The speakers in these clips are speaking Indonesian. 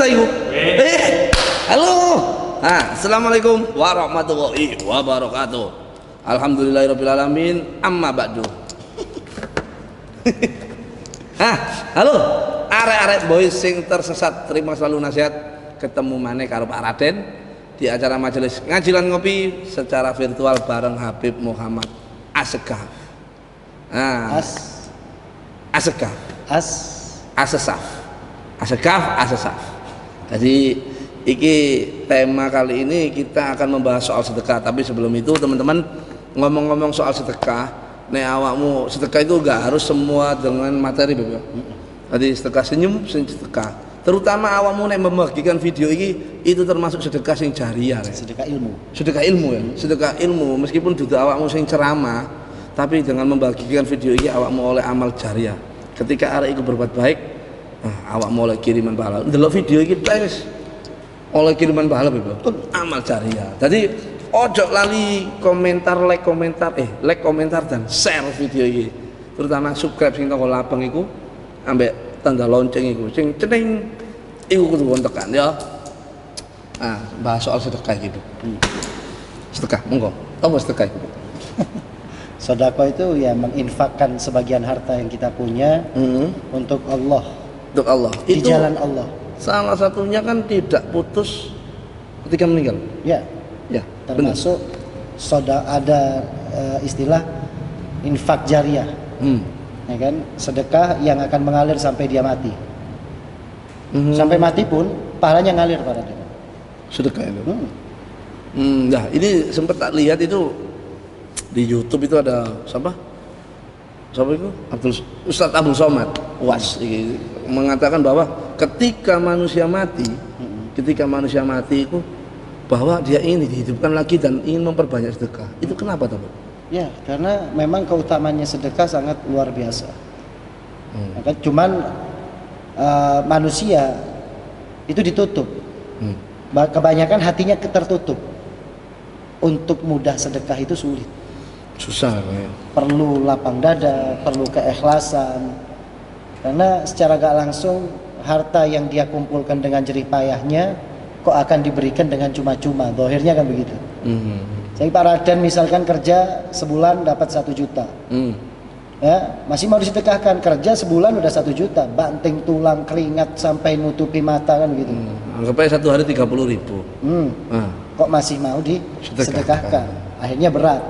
ta iku? Halo. Assalamualaikum warahmatullahi wabarakatuh. Alhamdulillahirabbil alamin. Amma ba'du. Halo. Arek-arek boy sing tersesat, terima selalu nasihat. Ketemu maneh karo Pak Raden di acara majelis ngaji lan ngopi secara virtual bareng Habib Muhammad Assegaf. Assegaf. Assegaf. Jadi iki tema kali ini kita akan membahas soal sedekah. Tapi sebelum itu teman-teman, ngomong-ngomong soal sedekah, nek awakmu sedekah itu enggak harus semua dengan materi, Beb. Jadi sedekah senyum, sedekah. Terutama awakmu nek membagikan video ini, itu termasuk sedekah sing jariyah. Sedekah ilmu. Sedekah ilmu ya. Sedekah ilmu meskipun duduk awakmu sing ceramah, tapi dengan membagikan video ini awakmu oleh amal jariyah. Ketika arek iku berbuat baik, awakmu oleh kiriman pahala. Ndelok video iki wis oleh kiriman pahala, Beb. Amal jariyah. Jadi ojo lali komentar, like komentar dan share video ini. Terutama subscribe sing toko lapang iku ambek tanda lonceng iku sing cening iku kudu tekan ya. Bahas soal sedekah gitu. Sedekah, monggo. Apa sedekah itu? Sedekah itu ya menginfakkan sebagian harta yang kita punya untuk Allah. Untuk Allah. Di jalan Allah. Salah satunya kan tidak putus ketika meninggal. Ya. Ya, termasuk ada istilah infak jariyah. Ya kan, sedekah yang akan mengalir sampai dia mati. Sampai mati pun pahalanya ngalir pada dia. Sedekah itu. Nah, ini sempat tak lihat itu di YouTube itu ada siapa itu? Ustadz Abdul Somad Was mengatakan bahwa ketika manusia mati itu bahwa dia ingin dihidupkan lagi dan ingin memperbanyak sedekah. Itu kenapa, Pak? Ya, karena memang keutamaannya sedekah sangat luar biasa. Maka cuman manusia itu ditutup. Kebanyakan hatinya tertutup. Untuk mudah sedekah itu sulit. Susah ya. Perlu lapang dada, perlu keikhlasan. Karena secara gak langsung harta yang dia kumpulkan dengan jerih payahnya kok akan diberikan dengan cuma-cuma. Zahirnya kan begitu. Jadi Pak Raden misalkan kerja sebulan dapat 1 juta. Ya, masih mau disedekahkan, kerja sebulan udah 1 juta, banting tulang keringat sampai nutupi mata kan gitu. Anggap aja 1 hari 30.000. Kok masih mau disedekahkan? Akhirnya berat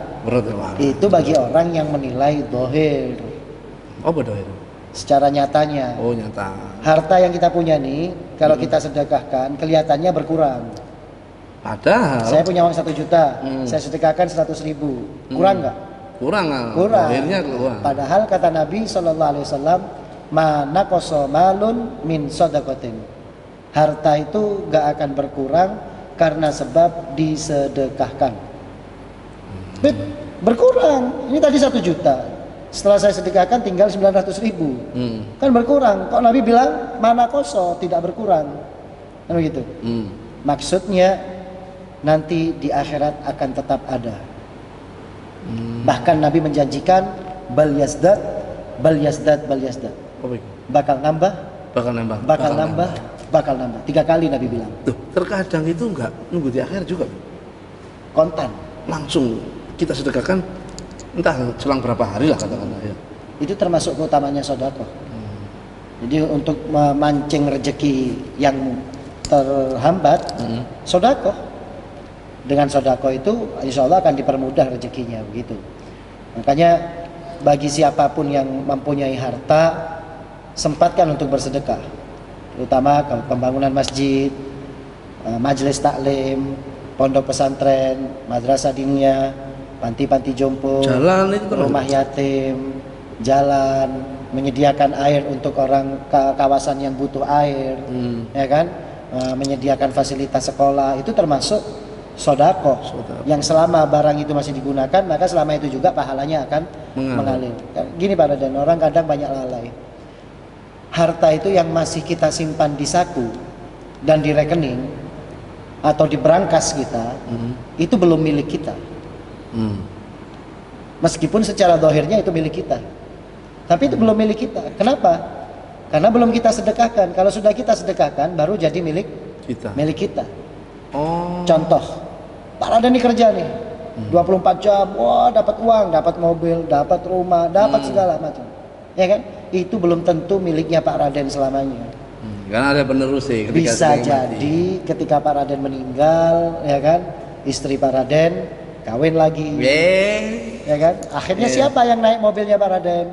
ya, itu bagi orang yang menilai dohir. Apa dohir? Secara nyatanya. Oh, nyata. Harta yang kita punya nih, kalau kita sedekahkan kelihatannya berkurang. Padahal saya punya uang 1 juta, saya sedekahkan 100.000, kurang nggak? Kurang. Akhirnya keluar. Padahal kata Nabi SAW, mana kosomalun min sodakotin. Harta itu nggak akan berkurang karena sebab disedekahkan. Berkurang. Ini tadi 1 juta. Setelah saya sedekahkan tinggal 900.000. Kan berkurang. Kok Nabi bilang mana koso tidak berkurang? Kan begitu. Maksudnya nanti di akhirat akan tetap ada. Bahkan Nabi menjanjikan bal yazdad. Bakal nambah. 3 kali Nabi bilang. Tuh, terkadang itu enggak nunggu di akhir juga. Kontan. Langsung kita sedekahkan entah selang berapa hari lah katakanlah ya. Itu termasuk keutamanya sedekah. Jadi untuk memancing rezeki yang terhambat, sedekah. Dengan sedekah itu insya Allah akan dipermudah rezekinya begitu. Makanya bagi siapapun yang mempunyai harta, sempatkan untuk bersedekah. Terutama pembangunan masjid, majelis taklim, pondok pesantren, madrasah diniyah, panti-panti jompo, jalan itu rumah yatim, jalan, menyediakan air untuk orang kawasan yang butuh air, ya kan, menyediakan fasilitas sekolah, itu termasuk sedekah. Yang selama barang itu masih digunakan, maka selama itu juga pahalanya akan mengalir. Gini Pak Raden, orang kadang banyak lalai. Harta itu yang masih kita simpan di saku dan di rekening atau di brankas kita, itu belum milik kita. Meskipun secara zahirnya itu milik kita, tapi itu belum milik kita. Kenapa? Karena belum kita sedekahkan. Kalau sudah kita sedekahkan, baru jadi milik kita. Oh. Contoh, Pak Raden ini kerja nih, 24 jam, wah dapat uang, dapat mobil, dapat rumah, dapat segala macam. Ya kan? Itu belum tentu miliknya Pak Raden selamanya. Karena ada penerus sih. Bisa jadi ketika Pak Raden meninggal, ya kan, istri Pak Raden kawin lagi, ya kan? Akhirnya siapa yang naik mobilnya Pak Raden?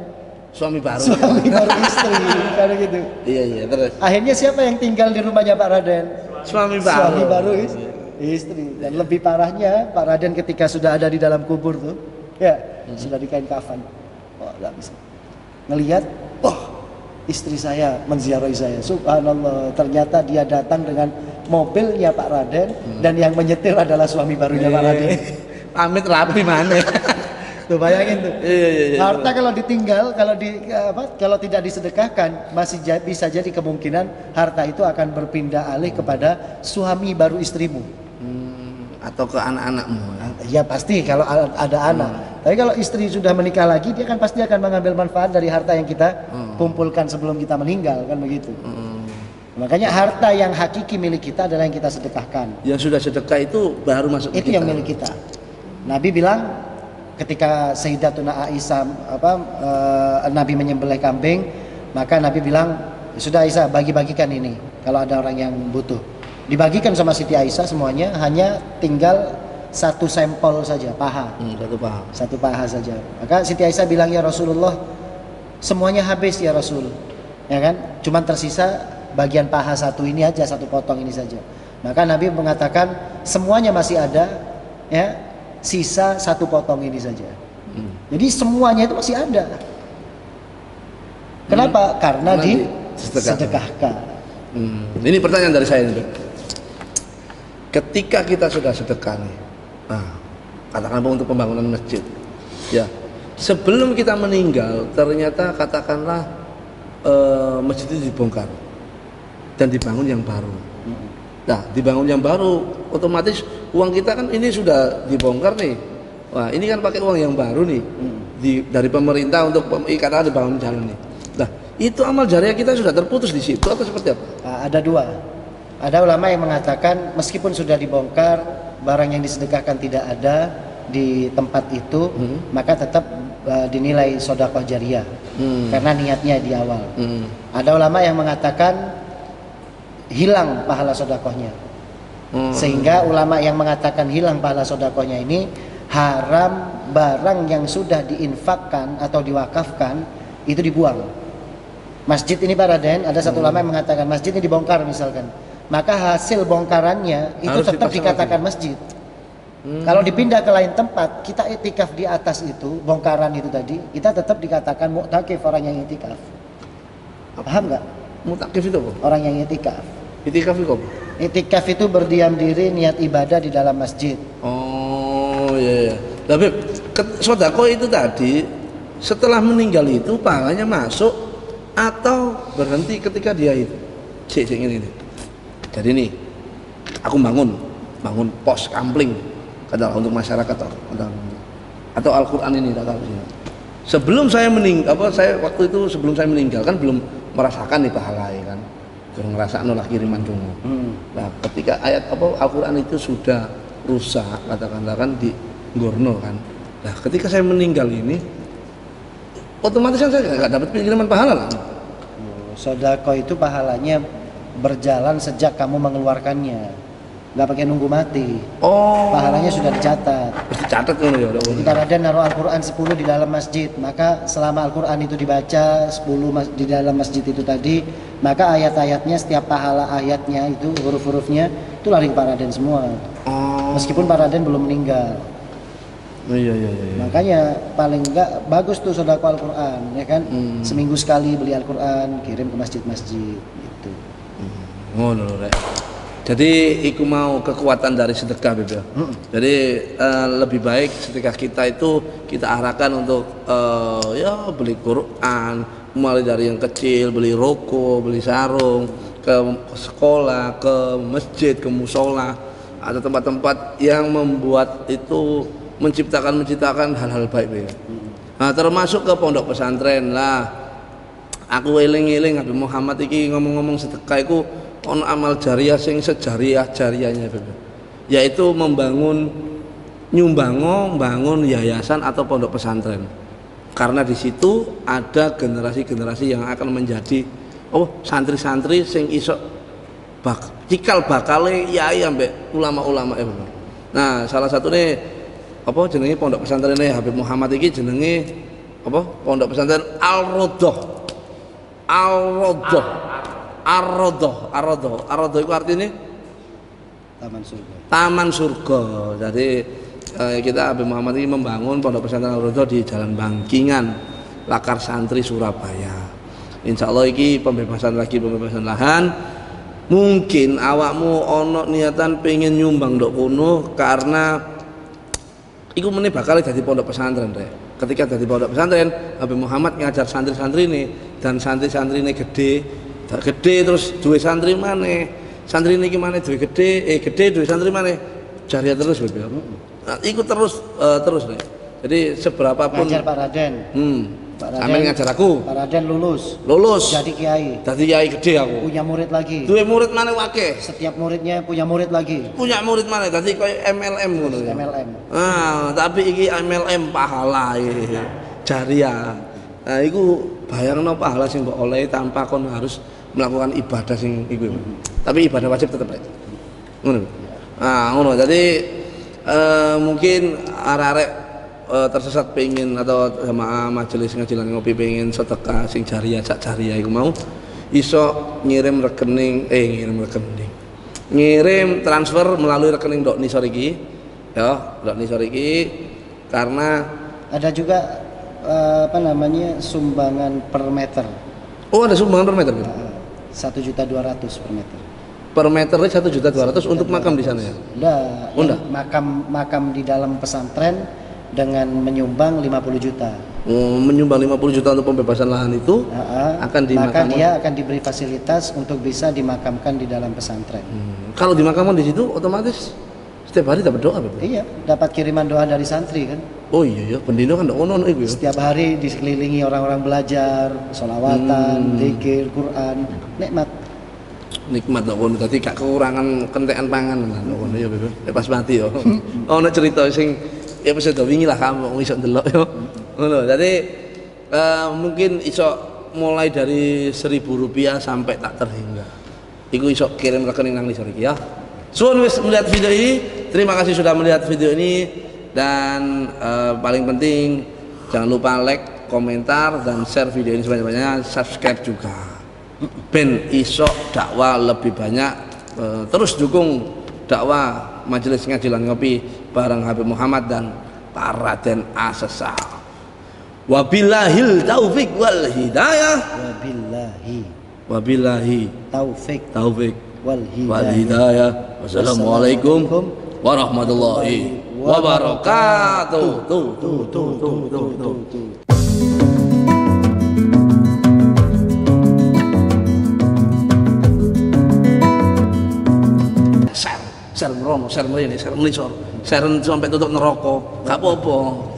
Suami baru istri, kan gitu. Iya terus. Akhirnya siapa yang tinggal di rumahnya Pak Raden? Suami baru istri. Dan lebih parahnya Pak Raden ketika sudah ada di dalam kubur tuh, ya sudah dikain kafan. Oh, nggak bisa. Ngelihat, istri saya menziarahi saya. Subhanallah, ternyata dia datang dengan mobilnya Pak Raden dan yang menyetir adalah suami barunya Pak Raden. Pamit rapi mana? Tuh bayangin tuh. Iya. Harta kalau ditinggal, kalau tidak disedekahkan, masih bisa jadi kemungkinan harta itu akan berpindah alih kepada suami baru istrimu. Atau ke anak-anakmu. Ya pasti kalau ada anak. Tapi kalau istri sudah menikah lagi, dia kan pasti akan mengambil manfaat dari harta yang kita kumpulkan sebelum kita meninggal, kan begitu. Makanya harta yang hakiki milik kita adalah yang kita sedekahkan. Yang sudah sedekah itu baru masuk ke kita. Itu yang milik kita. Nabi bilang ketika Sayyidatuna Aisyah Nabi menyembelih kambing, maka Nabi bilang, sudah Aisyah bagi-bagikan ini kalau ada orang yang butuh. Dibagikan sama Siti Aisyah semuanya, hanya tinggal satu sampel saja, paha. Satu paha saja. Maka Siti Aisyah bilang, ya Rasulullah, semuanya habis ya Rasul, ya kan? Cuman tersisa bagian paha satu ini aja, satu potong ini saja. Maka Nabi mengatakan semuanya masih ada, ya, sisa satu potong ini saja. Jadi semuanya itu masih ada. Kenapa? Karena disedekahkan. Ini pertanyaan dari saya nih. Ketika kita sudah sedekah nih, katakanlah untuk pembangunan masjid, ya, sebelum kita meninggal ternyata katakanlah masjid itu dibongkar dan dibangun yang baru. Nah, dibangun yang baru, otomatis uang kita kan ini sudah dibongkar nih. Wah, ini kan pakai uang yang baru nih, dari pemerintah untuk katakanlah dibangun jalan nih. Nah, itu amal jariah kita sudah terputus di situ atau seperti apa? Ada dua. Ada ulama yang mengatakan meskipun sudah dibongkar, barang yang disedekahkan tidak ada di tempat itu, maka tetap dinilai sedekah jariah karena niatnya di awal. Ada ulama yang mengatakan hilang pahala sedekahnya. Sehingga ulama yang mengatakan hilang pahala sedekahnya ini haram barang yang sudah diinfakkan atau diwakafkan itu dibuang. Masjid ini Pak Raden, ada satu ulama yang mengatakan masjid ini dibongkar misalkan, maka hasil bongkarannya itu harus tetap dikatakan masjid. Kalau dipindah ke lain tempat, kita itikaf di atas itu, bongkaran itu tadi, kita tetap dikatakan mu'takif, orang yang itikaf. Paham nggak? Mu'takif itu apa? Orang yang itikaf. Itikaf itu apa? Itikaf itu berdiam diri, niat ibadah di dalam masjid. Oh iya. Tapi sedekah itu tadi setelah meninggal itu pahalanya masuk atau berhenti ketika dia itu? Ini. Jadi nih, aku bangun pos kampling, katakanlah untuk masyarakat atau Al-Quran ini sebelum saya waktu itu sebelum saya meninggal kan belum merasakan nih pahala ya kan, belum ngerasakan olah kiriman dungu. Nah, ketika ayat Al-Quran itu sudah rusak katakanlah kan di Gorno kan. Nah, ketika saya meninggal ini otomatis kan saya nggak dapat kiriman pahala lah. Sedekah itu pahalanya berjalan sejak kamu mengeluarkannya, nggak pakai nunggu mati. Pahalanya sudah dicatat. Dicatat kan ya. Jadi kalau ada naruh Al-Quran 10 di dalam masjid, maka selama Al-Quran itu dibaca 10 di dalam masjid itu tadi, maka ayat-ayatnya, setiap pahala ayatnya itu, huruf-hurufnya itu lari ke Pak Raden semua. Meskipun Pak Raden belum meninggal. Iya. Makanya paling enggak bagus tuh sedekah Al-Quran, ya kan? Seminggu sekali beli Al-Quran, kirim ke masjid-masjid gitu. Ngono rek. Jadi iku mau kekuatan dari sedekah Beb. Jadi lebih baik sedekah kita itu kita arahkan untuk ya beli Quran, mulai dari yang kecil, beli rokok, beli sarung, ke sekolah, ke masjid, ke musola, atau tempat-tempat yang membuat itu menciptakan hal-hal baik Beb. Nah, termasuk ke pondok pesantren lah. Aku eling-eling Habib Muhammad iki ngomong-ngomong sedekah iku ono amal jariah sing sejariah-jariahnya yaitu membangun yayasan atau pondok pesantren. Karena di situ ada generasi-generasi yang akan menjadi santri-santri sing iso cikal bakale yai ambek ulama-ulama Nah, salah satunya jenenge pondok pesantren Habib Muhammad iki jenenge pondok pesantren Ar-Raudhah itu artinya Taman Surga. Jadi kita Habib Muhammad ini membangun pondok pesantren Ar-Raudhah di Jalan Bangkingan, Lakar Santri, Surabaya. Insya Allah ini pembebasan lahan. Mungkin awakmu ono niatan pengen nyumbang ndok kono karena iku meneh bakal jadi pondok pesantren Rek. Ketika jadi pondok pesantren, Habib Muhammad ngajar santri-santri ini dan santri-santri ini gede terus duwe santri maneh. Santri ini gimana duwe gede duwe santri maneh. Jariah terus Beb. Nah, iku terus Rek. Jadi seberapa pun ngajar Pak Raden. Pak Raden amin ngajar aku. Pak Raden lulus jadi kiai gede aku. Punya murid lagi. Duwe murid maneh akeh. Setiap muridnya punya murid lagi. Punya murid maneh dadi koyo MLM ngono ya. MLM. Tapi iki MLM pahala jariah. Nah, iku bayangno pahala sing mbok oleh tanpa kon harus melakukan ibadah sing iku. Tapi ibadah wajib tetep Rek. Ngono. Ngono. Jadi mungkin arek-arek tersesat pengen atau jamaah majelis ngajilan ngopi pengen sedekah sing jariah iku mau iso ngirim transfer melalui rekening Dok Nisor iki ya, Dok Nisor iki karena ada juga sumbangan per meter. Oh, ada sumbangan per meter. 1.200.000 per meter. Per meternya 1.200.000 untuk makam di sana ya? Enggak. Makam di dalam pesantren dengan menyumbang 50 juta. Menyumbang 50 juta untuk pembebasan lahan itu akan dimakamkan. Maka dia akan diberi fasilitas untuk bisa dimakamkan di dalam pesantren. Kalau dimakamkan di situ otomatis setiap hari dapat doa Bapak? Iya, dapat kiriman doa dari santri kan. Oh iya ya, pendino kan ono itu ya. Setiap hari dikelilingi orang-orang belajar, sholawatan, zikir, Quran, nikmat dok kono dadi gak kekurangan kentekan pangan kan kono ya Bapak. Pas mati yo. Ono cerita sing episode wingi lah kamu iso ndelok yo. Ngono. Dadi mungkin iso mulai dari Rp1.000 sampai tak terhingga. Iku iso kirim rekening nang Nisor iki ya. Suwun wis melihat video ini. Terima kasih sudah melihat video ini dan paling penting jangan lupa like, komentar dan share video ini sebanyak-banyaknya, subscribe juga. Ben iso dakwah lebih banyak, terus dukung dakwah Majelis Ngajilan Ngopi bareng Habib Muhammad dan Pak Raden Asesa. Wabillahil taufik wal hidayah. Wabillahi taufik wal hidayah. Wassalamualaikum warahmatullahi wabarakatuh. Share merono, share mrene, share melisor, share sampai tutup neraka. Gak apa-apa.